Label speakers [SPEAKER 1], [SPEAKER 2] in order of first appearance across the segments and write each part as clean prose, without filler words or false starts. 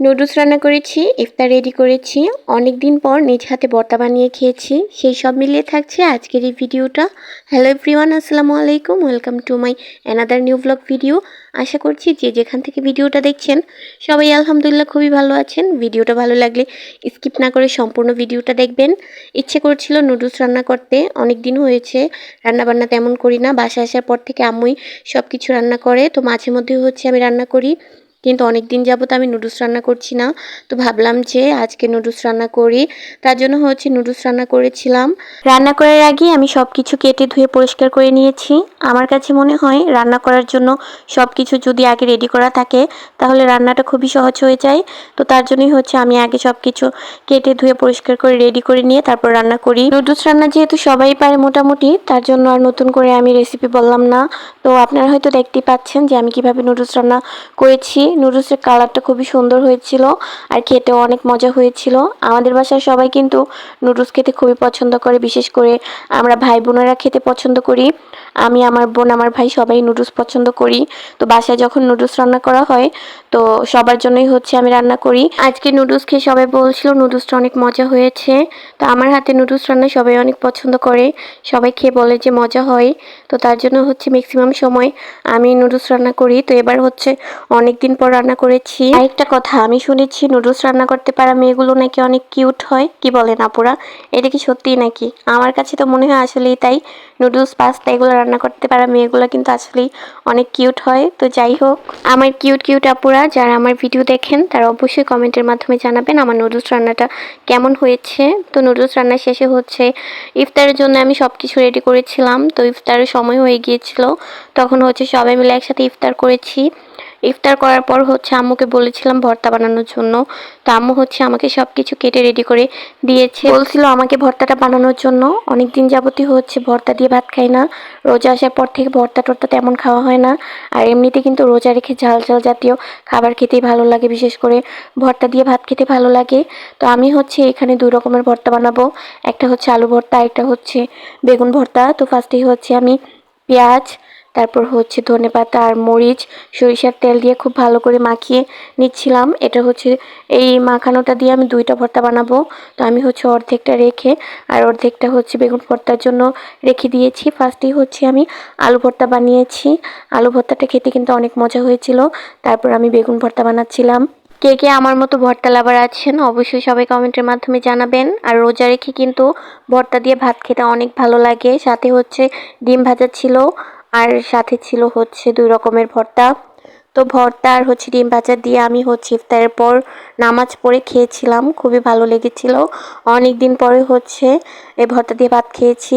[SPEAKER 1] Noodles রান্না করেছি, ইফতার ready করেছি। অনেক দিন পর নিজ হাতে ভর্তা বানিয়ে খেয়েছি। সেই সব মিলিয়ে থাকছে আজকের এই ভিডিওটা। হ্যালো এভরিওয়ান, আসসালামু আলাইকুম। Welcome to my another new blog video. আশা করছি যে যেখান থেকে ভিডিওটা দেখছেন সবাই আলহামদুলিল্লাহ খুবই ভালো আছেন। ভিডিওটা ভালো লাগলে স্কিপ না করে সম্পূর্ণ ভিডিওটা দেখবেন। ইচ্ছে করছিল নুডলস রান্না করতে, অনেক দিন হয়েছে রান্নাবান্না তেমন করি না। বাসায় আসার পর থেকে আম্মুই সব কিছু রান্না করে, তো মাঝে মধ্যে হচ্ছে আমি রান্না করি, কিন্তু অনেক দিন যাবত আমি নুডলস রান্না করছি না। তো ভাবলাম যে আজকে নুডলস রান্না করি, তার জন্য হচ্ছে নুডলস রান্না করেছিলাম। রান্না করার আগে আমি সব কিছু কেটে ধুয়ে পরিষ্কার করে নিয়েছি। আমার কাছে মনে হয় রান্না করার জন্য সব কিছু যদি আগে রেডি করা থাকে তাহলে রান্নাটা খুবই সহজ হয়ে যায়। তো তার জন্যই হচ্ছে আমি আগে সব কিছু কেটে ধুয়ে পরিষ্কার করে রেডি করে নিয়ে তারপর রান্না করি। নুডলস রান্না যেহেতু সবাই পারে মোটামুটি, তার জন্য আর নতুন করে আমি রেসিপি বললাম না। তো আপনারা হয়তো দেখতেই পাচ্ছেন যে আমি কিভাবে নুডলস রান্না করেছি। নুডলসের কালারটা খুবই সুন্দর হয়েছিল আর খেতেও অনেক মজা হয়েছিল। আমাদের বাসার সবাই কিন্তু নুডলস খেতে খুবই পছন্দ করে, বিশেষ করে আমরা ভাই বোনেরা খেতে পছন্দ করি। আমি, আমার বোন, আমার ভাই সবাই নুডলস পছন্দ করি। তো বাসায় যখন নুডলস রান্না করা হয় তো সবার জন্যই হচ্ছে আমি রান্না করি। আজকে নুডলস খেয়ে সবাই বলছিল নুডলসটা অনেক মজা হয়েছে। তো আমার হাতে নুডলস রান্না সবাই অনেক পছন্দ করে, সবাই খেয়ে বলে যে মজা হয়। তো তার জন্য হচ্ছে ম্যাক্সিমাম সময় আমি নুডলস রান্না করি। তো এবার হচ্ছে অনেক দিন পর রান্না করেছি। আরেকটা কথা, আমি শুনেছি নুডলস রান্না করতে পারা মেয়েগুলো নাকি অনেক কিউট হয়। কি বলেন আপুরা, এটা কি সত্যিই নাকি? আমার কাছে তো মনে হয় আসলেই তাই। নুডলস, পাস্তা এগুলো রান্না করতে পারা মেয়েগুলো কিন্তু আসলেই অনেক কিউট হয়। তো যাই হোক, আমার কিউট কিউট আপুরা যারা আমার ভিডিও দেখেন তারা অবশ্যই কমেন্টের মাধ্যমে জানাবেন আমার নুডলস রান্নাটা কেমন হয়েছে। তো নুডলস রান্না শেষে হচ্ছে ইফতারের জন্য আমি সব কিছু রেডি করেছিলাম। তো ইফতারের সময় হয়ে গিয়েছিল, তখন হচ্ছে সবাই মিলে একসাথে ইফতার করেছি। ইফতার করার পর হচ্ছে আম্মুকে বলেছিলাম ভর্তা বানানোর জন্য। তো আম্মু হচ্ছে আমাকে সব কিছু কেটে রেডি করে দিয়েছে, বলছিল আমাকে ভর্তাটা বানানোর জন্য। অনেক দিন যাবতই হচ্ছে ভর্তা দিয়ে ভাত খাই না, রোজা আসার পর থেকে ভর্তা টর্তা তেমন খাওয়া হয় না। আর এমনিতে কিন্তু রোজা রেখে ঝাল ঝাল জাতীয় খাবার খেতেই ভালো লাগে, বিশেষ করে ভর্তা দিয়ে ভাত খেতে ভালো লাগে। তো আমি হচ্ছে এখানে দুই রকমের ভর্তা বানাবো, একটা হচ্ছে আলু ভর্তা, একটা হচ্ছে বেগুন ভর্তা। তো ফার্স্টেই হচ্ছে আমি পেঁয়াজ, তারপর হচ্ছে ধনেপাতা আর মরিচ সরিষার তেল দিয়ে খুব ভালো করে মাখিয়ে নিচ্ছিলাম। এটা হচ্ছে এই মাখানোটা দিয়ে আমি দুইটা ভর্তা বানাবো। তো আমি হচ্ছে অর্ধেকটা রেখে আর অর্ধেকটা হচ্ছে বেগুন ভর্তার জন্য রেখে দিয়েছি। ফার্স্টেই হচ্ছে আমি আলু ভর্তা বানিয়েছি। আলু ভর্তাটা খেতে কিন্তু অনেক মজা হয়েছিল। তারপর আমি বেগুন ভর্তা বানাচ্ছিলাম। কে কে আমার মতো ভর্তা লাভার আছেন অবশ্যই সবাই কমেন্টের মাধ্যমে জানাবেন। আর রোজা রেখে কিন্তু ভর্তা দিয়ে ভাত খেতে অনেক ভালো লাগে। সাথে হচ্ছে ডিম ভাজা ছিল, আর সাথে ছিল হচ্ছে দুই রকমের ভর্তা। তো ভর্তা আর হচ্ছে ডিম ভাজা দিয়ে আমি হচ্ছে ইফতারের পর নামাজ পড়ে খেয়েছিলাম, খুবই ভালো লেগেছিল। অনেক দিন পরে হচ্ছে এই ভর্তা দিয়ে ভাত খেয়েছি।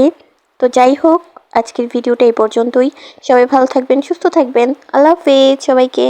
[SPEAKER 1] তো যাই হোক, আজকের ভিডিওটা এই পর্যন্তই। সবাই ভালো থাকবেন, সুস্থ থাকবেন। আল্লাহ হাফেজ সবাইকে।